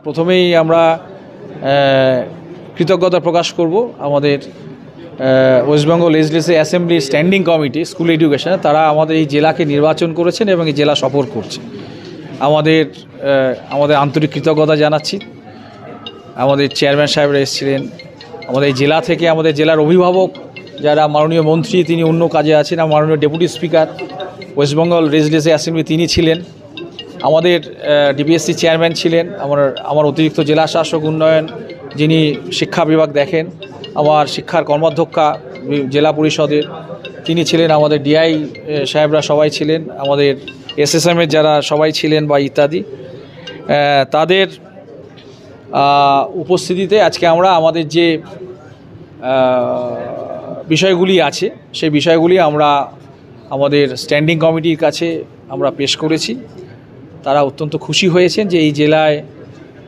প্রথমেই আমরা কৃতজ্ঞতা প্রকাশ করব আমাদের West Bengal legislative assembly standing committee school education, তারা আমাদের এই জেলাকে নির্বাচন করেছেন এবং এই জেলা সফর করছে। আমাদের আন্তরিক কৃতজ্ঞতা জানাচ্ছি। আমাদের চেয়ারম্যান সাহেবরা এসেছিলেন, আমাদের এই জেলা থেকে আমাদের জেলার অভিভাবক যারা মাননীয় মন্ত্রী তিনি অন্য কাজে আছেন, মাননীয় deputy speaker West Bengal legislative assembly তিনি ছিলেন, আমাদের ডিপিএসসি চেয়ারম্যান ছিলেন, আমার অতিরিক্ত জেলা শাসক উন্নয়ন যিনি শিক্ষা বিভাগ দেখেন, আমার শিক্ষার কর্মাধ্যক্ষা জেলা পরিষদের তিনি ছিলেন, আমাদের ডিআই সাহেবরা সবাই ছিলেন, আমাদের এসএসএমের যারা সবাই ছিলেন বা ইত্যাদি, তাদের উপস্থিতিতে আজকে আমরা আমাদের যে বিষয়গুলি আছে সেই বিষয়গুলি আমরা আমাদের স্ট্যান্ডিং কমিটির কাছে আমরা পেশ করেছি। তারা অত্যন্ত খুশি হয়েছেন যে এই জেলায়